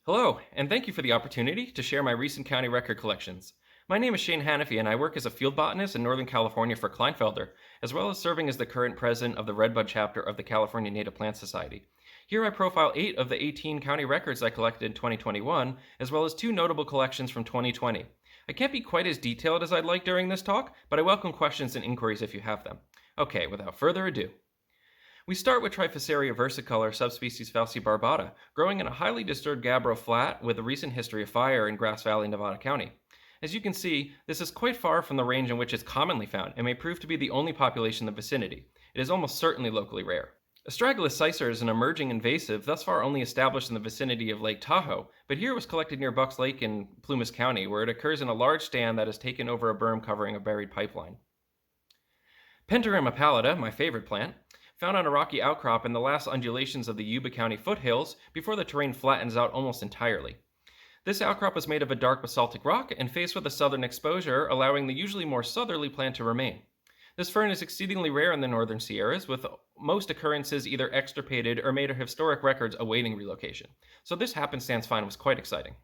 Hello, and thank you for the opportunity to share my recent county record collections. My name is Shane Hanofee, and I work as a field botanist in Northern California for Kleinfelder, as well as serving as the current president of the Redbud chapter of the California Native Plant Society. Here I profile 8 of the 18 county records I collected in 2021, as well as 2 notable collections from 2020. I can't be quite as detailed as I'd like during this talk, but I welcome questions and inquiries if you have them. Okay, without further ado. We start with Triphysaria versicolor subspecies faucibarbata, growing in a highly disturbed gabbro flat with a recent history of fire in Grass Valley, Nevada County. As you can see, this is quite far from the range in which it's commonly found and may prove to be the only population in the vicinity. It is almost certainly locally rare. Astragalus cicer is an emerging invasive, thus far only established in the vicinity of Lake Tahoe, but here it was collected near Bucks Lake in Plumas County, where it occurs in a large stand that has taken over a berm covering a buried pipeline. Pentagramma pallida, my favorite plant, found on a rocky outcrop in the last undulations of the Yuba County foothills before the terrain flattens out almost entirely. This outcrop was made of a dark basaltic rock and faced with a southern exposure, allowing the usually more southerly plant to remain. This fern is exceedingly rare in the northern Sierras, with most occurrences either extirpated or made of historic records awaiting relocation. So this happenstance find was quite exciting.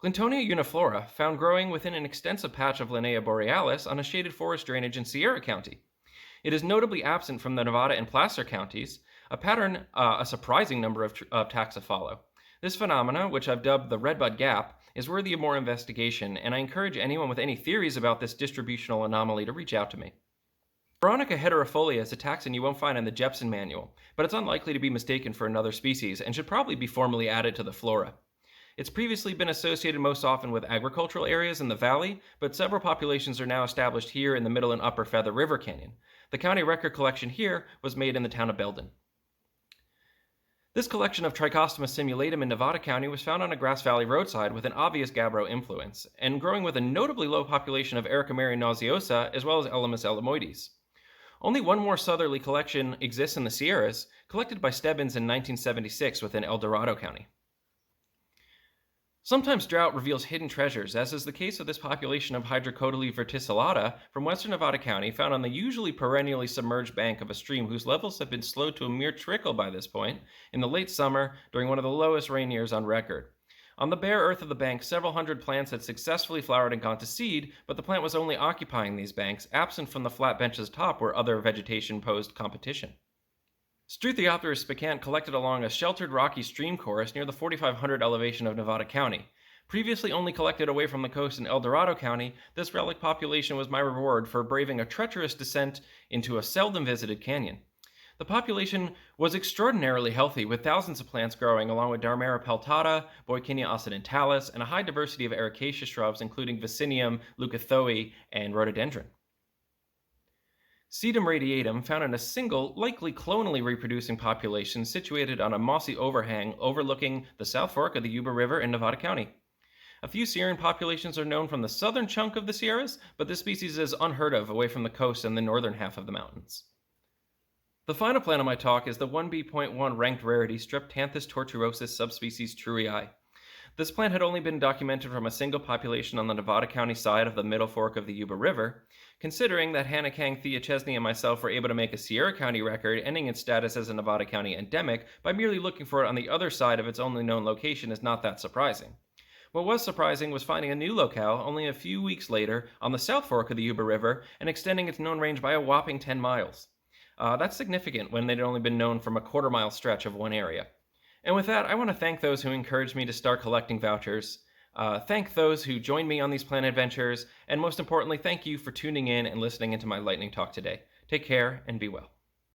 Clintonia uniflora, found growing within an extensive patch of Linnea borealis on a shaded forest drainage in Sierra County. It is notably absent from the Nevada and Placer counties, a pattern a surprising number of taxa follow. This phenomena, which I've dubbed the redbud gap, is worthy of more investigation, and I encourage anyone with any theories about this distributional anomaly to reach out to me. Veronica hederifolia is a taxon you won't find in the Jepson manual, but it's unlikely to be mistaken for another species and should probably be formally added to the flora. It's previously been associated most often with agricultural areas in the valley, but several populations are now established here in the Middle and Upper Feather River Canyon. The county record collection here was made in the town of Belden. This collection of Trichostema simulatum in Nevada County was found on a Grass Valley roadside with an obvious gabbro influence, and growing with a notably low population of Ericameria nauseosa as well as Elamus elamoides. Only one more southerly collection exists in the Sierras, collected by Stebbins in 1976 within El Dorado County. Sometimes drought reveals hidden treasures, as is the case of this population of Hydrocotyle verticillata from western Nevada County, found on the usually perennially submerged bank of a stream whose levels have been slowed to a mere trickle by this point in the late summer during one of the lowest rain years on record. On the bare earth of the bank, several hundred plants had successfully flowered and gone to seed, but the plant was only occupying these banks, absent from the flat benches top where other vegetation posed competition. Struthiopteris spicant collected along a sheltered rocky stream course near the 4,500 elevation of Nevada County. Previously only collected away from the coast in El Dorado County, this relic population was my reward for braving a treacherous descent into a seldom visited canyon. The population was extraordinarily healthy, with thousands of plants growing along with Darmera peltata, Boykinia occidentalis, and a high diversity of ericaceous shrubs including Vicinium, Leucothoe, and Rhododendron. Sedum radiatum, found in a single, likely clonally reproducing population situated on a mossy overhang overlooking the South Fork of the Yuba River in Nevada County. A few Sierran populations are known from the southern chunk of the Sierras, but this species is unheard of away from the coast and the northern half of the mountains. The final plant of my talk is the 1B.1 ranked rarity Streptanthus tortuosus subspecies truei. This plant had only been documented from a single population on the Nevada County side of the middle fork of the Yuba River. Considering that Hannah Kang, Thea Chesney, and myself were able to make a Sierra County record ending its status as a Nevada County endemic by merely looking for it on the other side of its only known location is not that surprising. What was surprising was finding a new locale only a few weeks later on the South Fork of the Yuba River and extending its known range by a whopping 10 miles. That's significant when they'd only been known from a quarter-mile stretch of one area. And with that, I want to thank those who encouraged me to start collecting vouchers, thank those who joined me on these plant adventures, and most importantly, thank you for tuning in and listening into my lightning talk today. Take care and be well.